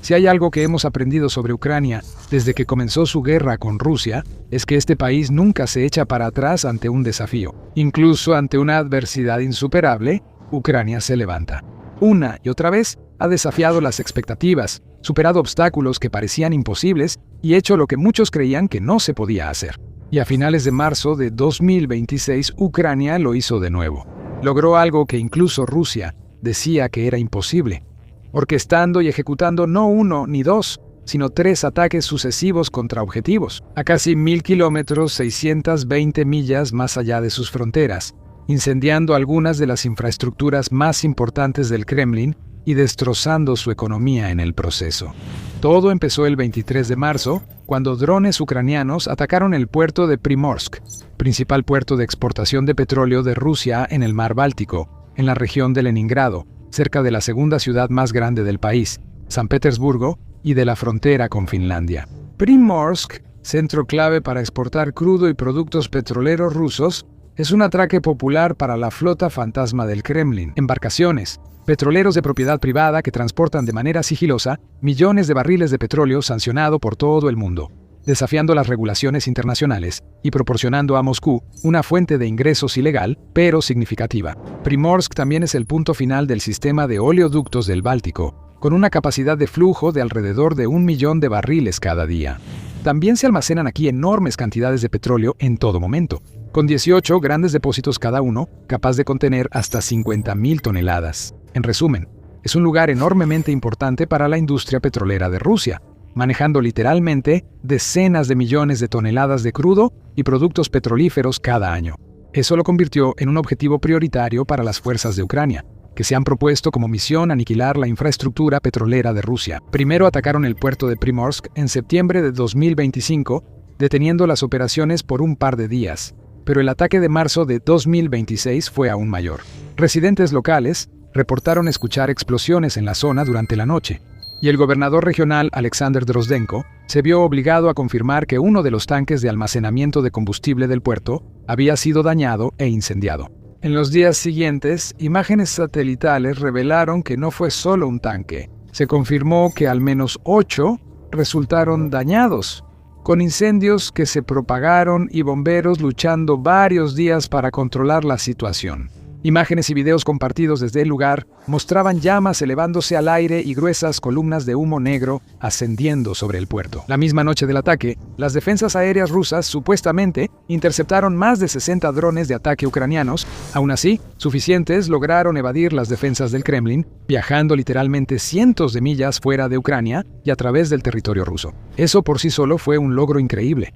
Si hay algo que hemos aprendido sobre Ucrania desde que comenzó su guerra con Rusia, es que este país nunca se echa para atrás ante un desafío. Incluso ante una adversidad insuperable, Ucrania se levanta. Una y otra vez ha desafiado las expectativas, superado obstáculos que parecían imposibles y hecho lo que muchos creían que no se podía hacer. Y a finales de marzo de 2026, Ucrania lo hizo de nuevo. Logró algo que incluso Rusia decía que era imposible, orquestando y ejecutando no uno ni dos, sino 3 ataques sucesivos contra objetivos, a casi 1000 kilómetros, 620 millas más allá de sus fronteras, incendiando algunas de las infraestructuras más importantes del Kremlin y destrozando su economía en el proceso. Todo empezó el 23 de marzo, cuando drones ucranianos atacaron el puerto de Primorsk, principal puerto de exportación de petróleo de Rusia en el mar Báltico, en la región de Leningrado, cerca de la segunda ciudad más grande del país, San Petersburgo, y de la frontera con Finlandia. Primorsk, centro clave para exportar crudo y productos petroleros rusos, es un atraque popular para la flota fantasma del Kremlin, embarcaciones, petroleros de propiedad privada que transportan de manera sigilosa millones de barriles de petróleo sancionado por todo el mundo, desafiando las regulaciones internacionales y proporcionando a Moscú una fuente de ingresos ilegal, pero significativa. Primorsk también es el punto final del sistema de oleoductos del Báltico, con una capacidad de flujo de alrededor de 1 millón de barriles cada día. También se almacenan aquí enormes cantidades de petróleo en todo momento, con 18 grandes depósitos cada uno, capaz de contener hasta 50.000 toneladas. En resumen, es un lugar enormemente importante para la industria petrolera de Rusia, manejando literalmente decenas de millones de toneladas de crudo y productos petrolíferos cada año. Eso lo convirtió en un objetivo prioritario para las fuerzas de Ucrania, que se han propuesto como misión aniquilar la infraestructura petrolera de Rusia. Primero atacaron el puerto de Primorsk en septiembre de 2025, deteniendo las operaciones por un par de días, pero el ataque de marzo de 2026 fue aún mayor. Residentes locales reportaron escuchar explosiones en la zona durante la noche, y el gobernador regional Alexander Drozdenko se vio obligado a confirmar que uno de los tanques de almacenamiento de combustible del puerto había sido dañado e incendiado. En los días siguientes, imágenes satelitales revelaron que no fue solo un tanque. Se confirmó que al menos 8 resultaron dañados, con incendios que se propagaron y bomberos luchando varios días para controlar la situación. Imágenes y videos compartidos desde el lugar mostraban llamas elevándose al aire y gruesas columnas de humo negro ascendiendo sobre el puerto. La misma noche del ataque, las defensas aéreas rusas supuestamente interceptaron más de 60 drones de ataque ucranianos. Aún así, suficientes lograron evadir las defensas del Kremlin, viajando literalmente cientos de millas fuera de Ucrania y a través del territorio ruso. Eso por sí solo fue un logro increíble.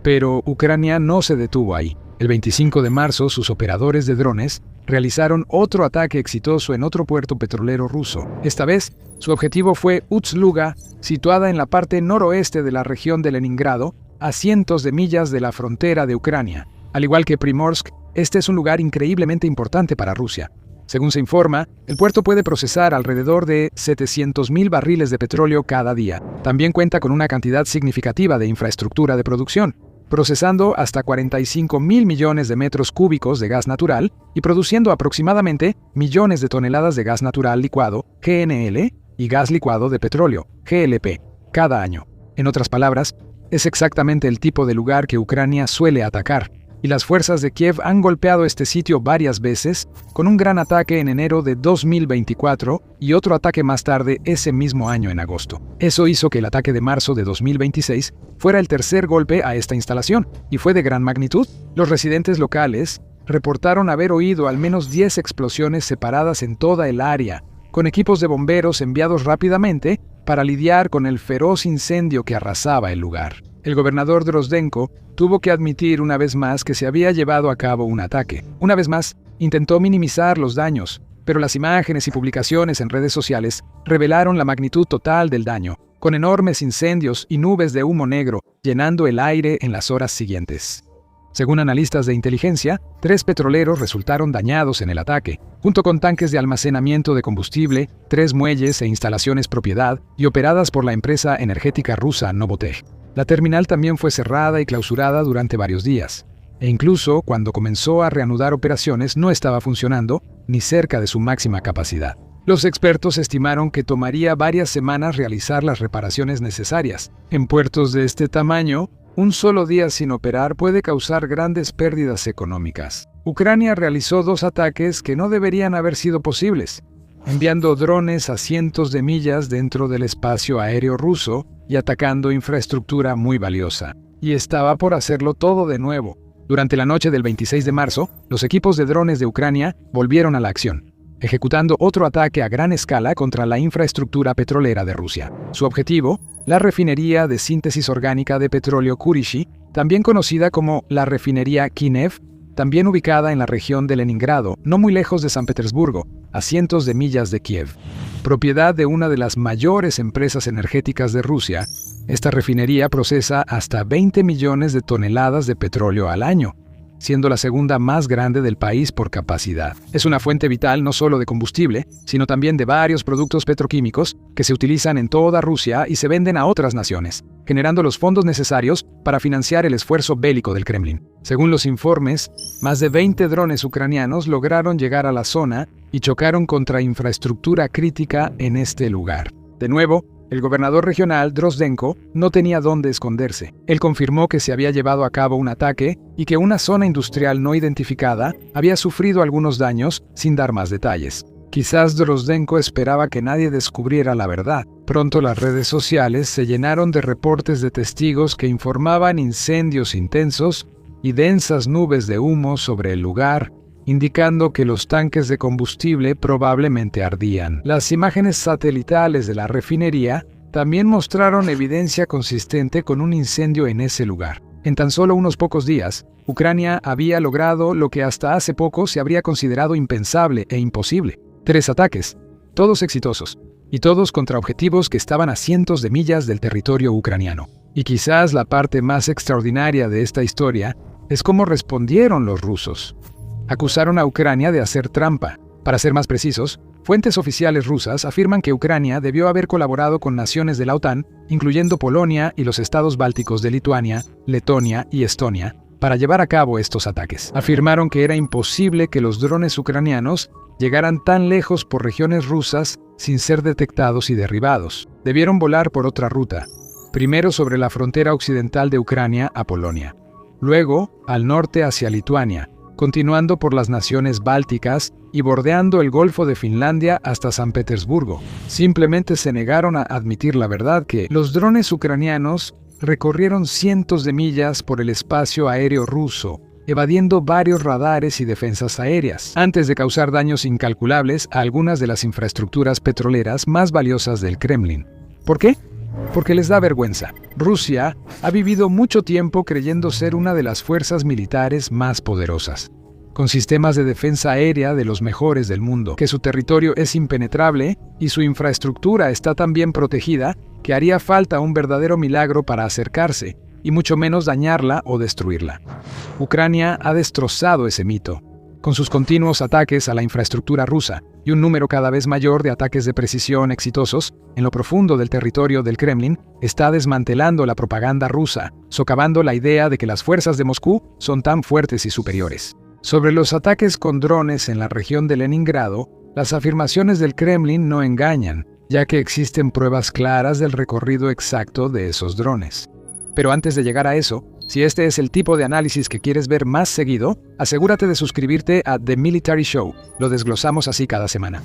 Pero Ucrania no se detuvo ahí. El 25 de marzo, sus operadores de drones realizaron otro ataque exitoso en otro puerto petrolero ruso. Esta vez, su objetivo fue Ust-Luga, situada en la parte noroeste de la región de Leningrado, a cientos de millas de la frontera de Ucrania. Al igual que Primorsk, este es un lugar increíblemente importante para Rusia. Según se informa, el puerto puede procesar alrededor de 700.000 barriles de petróleo cada día. También cuenta con una cantidad significativa de infraestructura de producción, procesando hasta 45.000 millones de metros cúbicos de gas natural y produciendo aproximadamente millones de toneladas de gas natural licuado, GNL, y gas licuado de petróleo, GLP, cada año. En otras palabras, es exactamente el tipo de lugar que Ucrania suele atacar, y las fuerzas de Kiev han golpeado este sitio varias veces, con un gran ataque en enero de 2024 y otro ataque más tarde ese mismo año en agosto. Eso hizo que el ataque de marzo de 2026 fuera el tercer golpe a esta instalación, y fue de gran magnitud. Los residentes locales reportaron haber oído al menos 10 explosiones separadas en toda el área, con equipos de bomberos enviados rápidamente para lidiar con el feroz incendio que arrasaba el lugar. El gobernador Drozdenko tuvo que admitir una vez más que se había llevado a cabo un ataque. Una vez más, intentó minimizar los daños, pero las imágenes y publicaciones en redes sociales revelaron la magnitud total del daño, con enormes incendios y nubes de humo negro llenando el aire en las horas siguientes. Según analistas de inteligencia, 3 petroleros resultaron dañados en el ataque, junto con tanques de almacenamiento de combustible, 3 muelles e instalaciones propiedad y operadas por la empresa energética rusa Novotech. La terminal también fue cerrada y clausurada durante varios días, e incluso cuando comenzó a reanudar operaciones no estaba funcionando ni cerca de su máxima capacidad. Los expertos estimaron que tomaría varias semanas realizar las reparaciones necesarias. En puertos de este tamaño, un solo día sin operar puede causar grandes pérdidas económicas. Ucrania realizó 2 ataques que no deberían haber sido posibles, enviando drones a cientos de millas dentro del espacio aéreo ruso y atacando infraestructura muy valiosa. Y estaba por hacerlo todo de nuevo. Durante la noche del 26 de marzo, los equipos de drones de Ucrania volvieron a la acción, ejecutando otro ataque a gran escala contra la infraestructura petrolera de Rusia. Su objetivo, la refinería de síntesis orgánica de petróleo Kurishi, también conocida como la refinería Kinev, también ubicada en la región de Leningrado, no muy lejos de San Petersburgo, a cientos de millas de Kiev. Propiedad de una de las mayores empresas energéticas de Rusia, esta refinería procesa hasta 20 millones de toneladas de petróleo al año, siendo la segunda más grande del país por capacidad. Es una fuente vital no solo de combustible, sino también de varios productos petroquímicos que se utilizan en toda Rusia y se venden a otras naciones, generando los fondos necesarios para financiar el esfuerzo bélico del Kremlin. Según los informes, más de 20 drones ucranianos lograron llegar a la zona y chocaron contra infraestructura crítica en este lugar. De nuevo, el gobernador regional, Drozdenko, no tenía dónde esconderse. Él confirmó que se había llevado a cabo un ataque y que una zona industrial no identificada había sufrido algunos daños, sin dar más detalles. Quizás Drozdenko esperaba que nadie descubriera la verdad. Pronto las redes sociales se llenaron de reportes de testigos que informaban incendios intensos y densas nubes de humo sobre el lugar, indicando que los tanques de combustible probablemente ardían. Las imágenes satelitales de la refinería también mostraron evidencia consistente con un incendio en ese lugar. En tan solo unos pocos días, Ucrania había logrado lo que hasta hace poco se habría considerado impensable e imposible. 3 ataques, todos exitosos, y todos contra objetivos que estaban a cientos de millas del territorio ucraniano. Y quizás la parte más extraordinaria de esta historia es cómo respondieron los rusos. Acusaron a Ucrania de hacer trampa. Para ser más precisos, fuentes oficiales rusas afirman que Ucrania debió haber colaborado con naciones de la OTAN, incluyendo Polonia y los estados bálticos de Lituania, Letonia y Estonia, para llevar a cabo estos ataques. Afirmaron que era imposible que los drones ucranianos llegaran tan lejos por regiones rusas sin ser detectados y derribados. Debieron volar por otra ruta, primero sobre la frontera occidental de Ucrania a Polonia, luego al norte hacia Lituania, continuando por las naciones bálticas y bordeando el Golfo de Finlandia hasta San Petersburgo. Simplemente se negaron a admitir la verdad que los drones ucranianos recorrieron cientos de millas por el espacio aéreo ruso, evadiendo varios radares y defensas aéreas, antes de causar daños incalculables a algunas de las infraestructuras petroleras más valiosas del Kremlin. ¿Por qué? Porque les da vergüenza. Rusia ha vivido mucho tiempo creyendo ser una de las fuerzas militares más poderosas, con sistemas de defensa aérea de los mejores del mundo, que su territorio es impenetrable y su infraestructura está tan bien protegida que haría falta un verdadero milagro para acercarse, y mucho menos dañarla o destruirla. Ucrania ha destrozado ese mito, con sus continuos ataques a la infraestructura rusa y un número cada vez mayor de ataques de precisión exitosos en lo profundo del territorio del Kremlin, está desmantelando la propaganda rusa, socavando la idea de que las fuerzas de Moscú son tan fuertes y superiores. Sobre los ataques con drones en la región de Leningrado, las afirmaciones del Kremlin no engañan, ya que existen pruebas claras del recorrido exacto de esos drones. Pero antes de llegar a eso, si este es el tipo de análisis que quieres ver más seguido, asegúrate de suscribirte a The Military Show. Lo desglosamos así cada semana.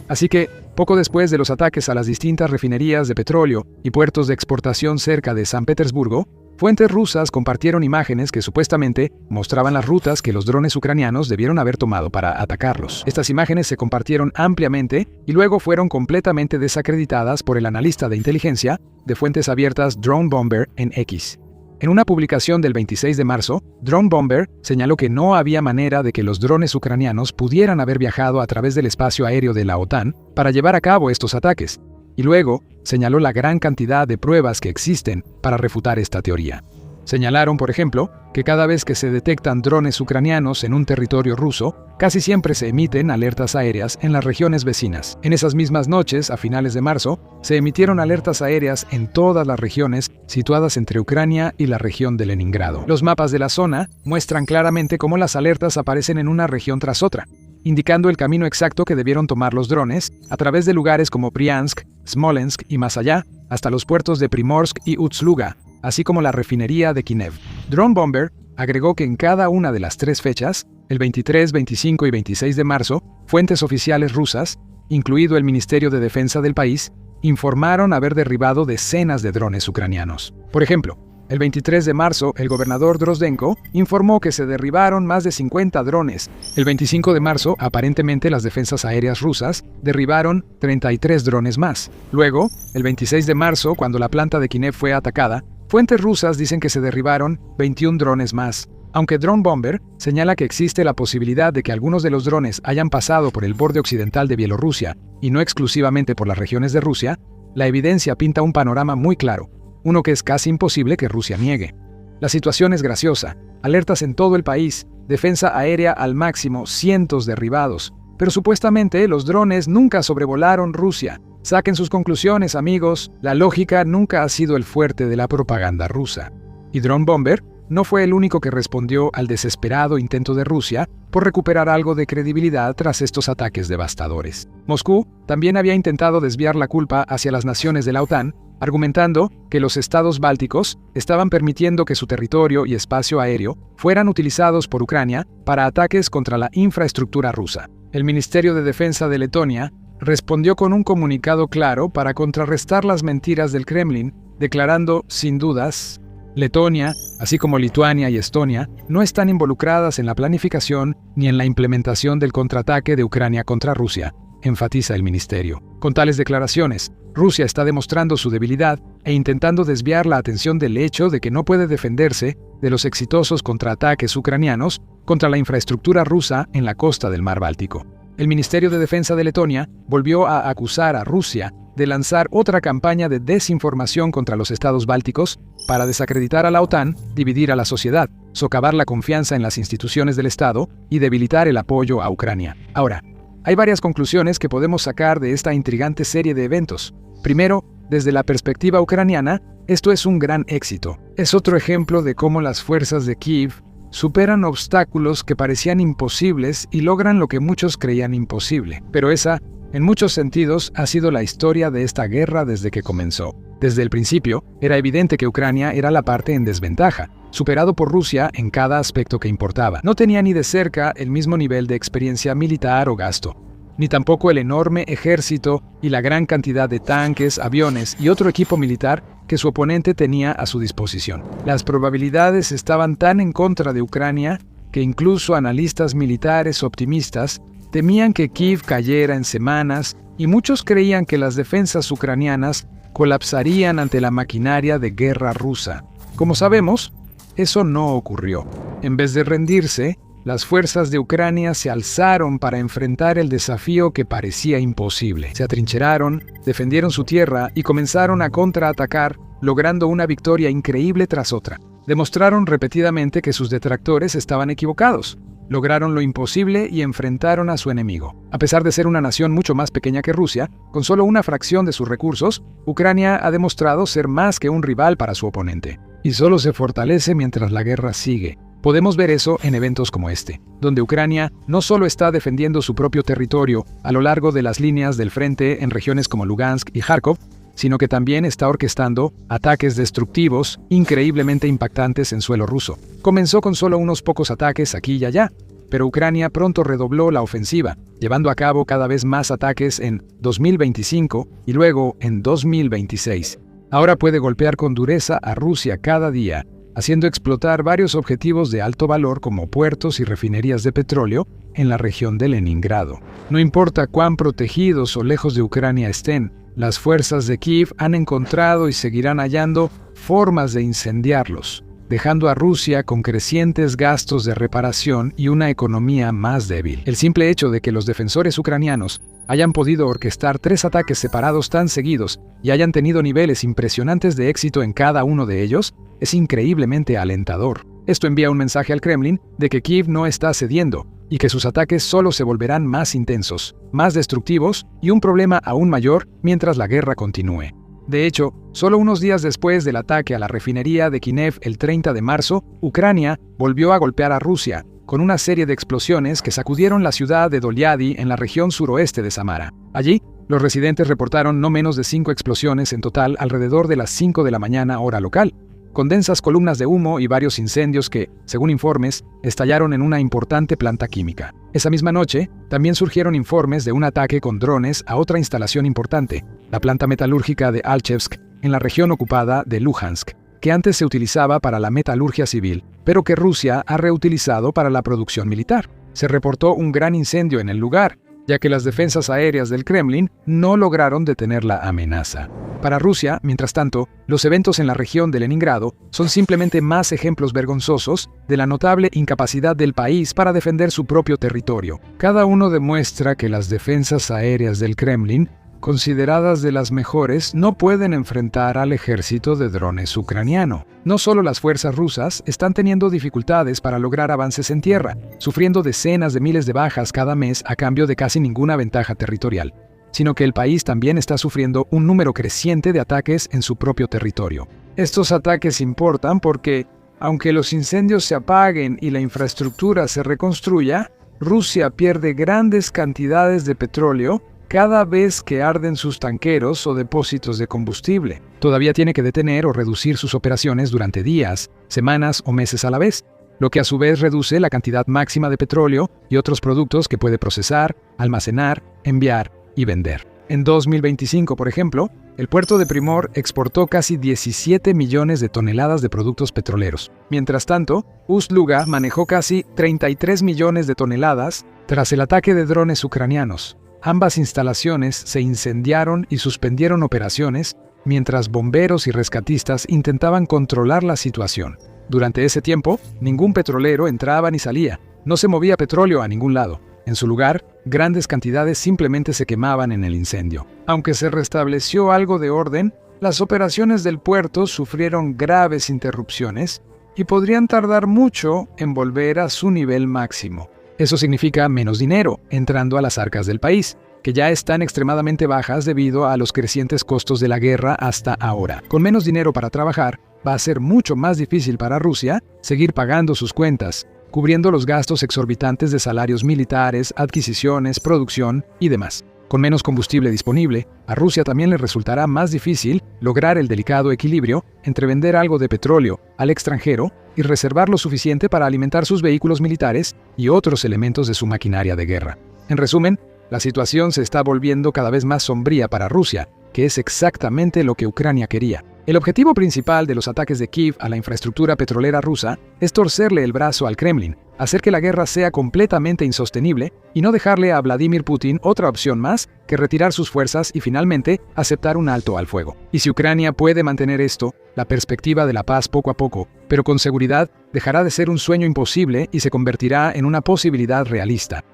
Así que, poco después de los ataques a las distintas refinerías de petróleo y puertos de exportación cerca de San Petersburgo, fuentes rusas compartieron imágenes que supuestamente mostraban las rutas que los drones ucranianos debieron haber tomado para atacarlos. Estas imágenes se compartieron ampliamente y luego fueron completamente desacreditadas por el analista de inteligencia de fuentes abiertas Drone Bomber en X. En una publicación del 26 de marzo, Drone Bomber señaló que no había manera de que los drones ucranianos pudieran haber viajado a través del espacio aéreo de la OTAN para llevar a cabo estos ataques, y luego señaló la gran cantidad de pruebas que existen para refutar esta teoría. Señalaron, por ejemplo, que cada vez que se detectan drones ucranianos en un territorio ruso, casi siempre se emiten alertas aéreas en las regiones vecinas. En esas mismas noches, a finales de marzo, se emitieron alertas aéreas en todas las regiones situadas entre Ucrania y la región de Leningrado. Los mapas de la zona muestran claramente cómo las alertas aparecen en una región tras otra. indicando el camino exacto que debieron tomar los drones a través de lugares como Briansk, Smolensk y más allá, hasta los puertos de Primorsk y Ust-Luga, así como la refinería de Kínev. Drone Bomber agregó que en cada una de las 3 fechas, el 23, 25 y 26 de marzo, fuentes oficiales rusas, incluido el Ministerio de Defensa del país, informaron haber derribado decenas de drones ucranianos. Por ejemplo, el 23 de marzo, el gobernador Drozdenko informó que se derribaron más de 50 drones. El 25 de marzo, aparentemente las defensas aéreas rusas derribaron 33 drones más. Luego, el 26 de marzo, cuando la planta de Kínev fue atacada, fuentes rusas dicen que se derribaron 21 drones más. Aunque Drone Bomber señala que existe la posibilidad de que algunos de los drones hayan pasado por el borde occidental de Bielorrusia y no exclusivamente por las regiones de Rusia, la evidencia pinta un panorama muy claro. Uno que es casi imposible que Rusia niegue. La situación es graciosa, alertas en todo el país, defensa aérea al máximo, cientos derribados, pero supuestamente los drones nunca sobrevolaron Rusia. Saquen sus conclusiones, amigos, la lógica nunca ha sido el fuerte de la propaganda rusa. Y Drone Bomber no fue el único que respondió al desesperado intento de Rusia por recuperar algo de credibilidad tras estos ataques devastadores. Moscú también había intentado desviar la culpa hacia las naciones de la OTAN, argumentando que los estados bálticos estaban permitiendo que su territorio y espacio aéreo fueran utilizados por Ucrania para ataques contra la infraestructura rusa. El Ministerio de Defensa de Letonia respondió con un comunicado claro para contrarrestar las mentiras del Kremlin, declarando, sin dudas, Letonia, así como Lituania y Estonia, no están involucradas en la planificación ni en la implementación del contraataque de Ucrania contra Rusia, enfatiza el ministerio. Con tales declaraciones, Rusia está demostrando su debilidad e intentando desviar la atención del hecho de que no puede defenderse de los exitosos contraataques ucranianos contra la infraestructura rusa en la costa del Mar Báltico. El Ministerio de Defensa de Letonia volvió a acusar a Rusia de lanzar otra campaña de desinformación contra los estados bálticos para desacreditar a la OTAN, dividir a la sociedad, socavar la confianza en las instituciones del Estado y debilitar el apoyo a Ucrania. Ahora, hay varias conclusiones que podemos sacar de esta intrigante serie de eventos. Primero, desde la perspectiva ucraniana, esto es un gran éxito. Es otro ejemplo de cómo las fuerzas de Kiev superan obstáculos que parecían imposibles y logran lo que muchos creían imposible. Pero esa, en muchos sentidos, ha sido la historia de esta guerra desde que comenzó. Desde el principio, era evidente que Ucrania era la parte en desventaja, superado por Rusia en cada aspecto que importaba. No tenía ni de cerca el mismo nivel de experiencia militar o gasto, ni tampoco el enorme ejército y la gran cantidad de tanques, aviones y otro equipo militar que su oponente tenía a su disposición. Las probabilidades estaban tan en contra de Ucrania que incluso analistas militares optimistas temían que Kiev cayera en semanas y muchos creían que las defensas ucranianas colapsarían ante la maquinaria de guerra rusa. Como sabemos, eso no ocurrió. En vez de rendirse, las fuerzas de Ucrania se alzaron para enfrentar el desafío que parecía imposible. Se atrincheraron, defendieron su tierra y comenzaron a contraatacar, logrando una victoria increíble tras otra. Demostraron repetidamente que sus detractores estaban equivocados. Lograron lo imposible y enfrentaron a su enemigo. A pesar de ser una nación mucho más pequeña que Rusia, con solo una fracción de sus recursos, Ucrania ha demostrado ser más que un rival para su oponente. Y solo se fortalece mientras la guerra sigue. Podemos ver eso en eventos como este, donde Ucrania no solo está defendiendo su propio territorio a lo largo de las líneas del frente en regiones como Lugansk y Kharkov, sino que también está orquestando ataques destructivos increíblemente impactantes en suelo ruso. Comenzó con solo unos pocos ataques aquí y allá, pero Ucrania pronto redobló la ofensiva, llevando a cabo cada vez más ataques en 2025 y luego en 2026. Ahora puede golpear con dureza a Rusia cada día, haciendo explotar varios objetivos de alto valor como puertos y refinerías de petróleo en la región de Leningrado. No importa cuán protegidos o lejos de Ucrania estén, las fuerzas de Kiev han encontrado y seguirán hallando formas de incendiarlos, dejando a Rusia con crecientes gastos de reparación y una economía más débil. El simple hecho de que los defensores ucranianos hayan podido orquestar 3 ataques separados tan seguidos y hayan tenido niveles impresionantes de éxito en cada uno de ellos es increíblemente alentador. Esto envía un mensaje al Kremlin de que Kiev no está cediendo y que sus ataques solo se volverán más intensos, más destructivos y un problema aún mayor mientras la guerra continúe. De hecho, solo unos días después del ataque a la refinería de Kínev el 30 de marzo, Ucrania volvió a golpear a Rusia, con una serie de explosiones que sacudieron la ciudad de Dolyadi en la región suroeste de Samara. Allí, los residentes reportaron no menos de 5 explosiones en total alrededor de las 5 de la mañana hora local, con densas columnas de humo y varios incendios que, según informes, estallaron en una importante planta química. Esa misma noche, también surgieron informes de un ataque con drones a otra instalación importante, la planta metalúrgica de Alchevsk, en la región ocupada de Luhansk, que antes se utilizaba para la metalurgia civil, pero que Rusia ha reutilizado para la producción militar. Se reportó un gran incendio en el lugar, ya que las defensas aéreas del Kremlin no lograron detener la amenaza. Para Rusia, mientras tanto, los eventos en la región de Leningrado son simplemente más ejemplos vergonzosos de la notable incapacidad del país para defender su propio territorio. Cada uno demuestra que las defensas aéreas del Kremlin, consideradas de las mejores, no pueden enfrentar al ejército de drones ucraniano. No solo las fuerzas rusas están teniendo dificultades para lograr avances en tierra, sufriendo decenas de miles de bajas cada mes a cambio de casi ninguna ventaja territorial, sino que el país también está sufriendo un número creciente de ataques en su propio territorio. Estos ataques importan porque, aunque los incendios se apaguen y la infraestructura se reconstruya, Rusia pierde grandes cantidades de petróleo cada vez que arden sus tanqueros o depósitos de combustible. Todavía tiene que detener o reducir sus operaciones durante días, semanas o meses a la vez, lo que a su vez reduce la cantidad máxima de petróleo y otros productos que puede procesar, almacenar, enviar y vender. En 2025, por ejemplo, el puerto de Primor exportó casi 17 millones de toneladas de productos petroleros. Mientras tanto, Ust-Luga manejó casi 33 millones de toneladas tras el ataque de drones ucranianos. Ambas instalaciones se incendiaron y suspendieron operaciones mientras bomberos y rescatistas intentaban controlar la situación. Durante ese tiempo, ningún petrolero entraba ni salía, no se movía petróleo a ningún lado. En su lugar, grandes cantidades simplemente se quemaban en el incendio. Aunque se restableció algo de orden, las operaciones del puerto sufrieron graves interrupciones y podrían tardar mucho en volver a su nivel máximo. Eso significa menos dinero entrando a las arcas del país, que ya están extremadamente bajas debido a los crecientes costos de la guerra hasta ahora. Con menos dinero para trabajar, va a ser mucho más difícil para Rusia seguir pagando sus cuentas, cubriendo los gastos exorbitantes de salarios militares, adquisiciones, producción y demás. Con menos combustible disponible, a Rusia también le resultará más difícil lograr el delicado equilibrio entre vender algo de petróleo al extranjero y reservar lo suficiente para alimentar sus vehículos militares y otros elementos de su maquinaria de guerra. En resumen, la situación se está volviendo cada vez más sombría para Rusia, que es exactamente lo que Ucrania quería. El objetivo principal de los ataques de Kiev a la infraestructura petrolera rusa es torcerle el brazo al Kremlin, hacer que la guerra sea completamente insostenible y no dejarle a Vladimir Putin otra opción más que retirar sus fuerzas y finalmente aceptar un alto al fuego. Y si Ucrania puede mantener esto, la perspectiva de la paz poco a poco, pero con seguridad, dejará de ser un sueño imposible y se convertirá en una posibilidad realista.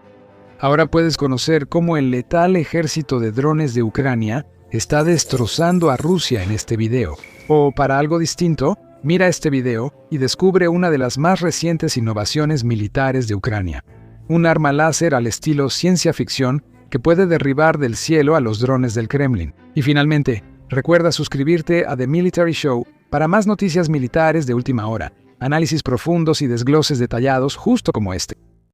Ahora puedes conocer cómo el letal ejército de drones de Ucrania está destrozando a Rusia en este video. O para algo distinto, mira este video y descubre una de las más recientes innovaciones militares de Ucrania. Un arma láser al estilo ciencia ficción que puede derribar del cielo a los drones del Kremlin. Y finalmente, recuerda suscribirte a The Military Show para más noticias militares de última hora, análisis profundos y desgloses detallados justo como este.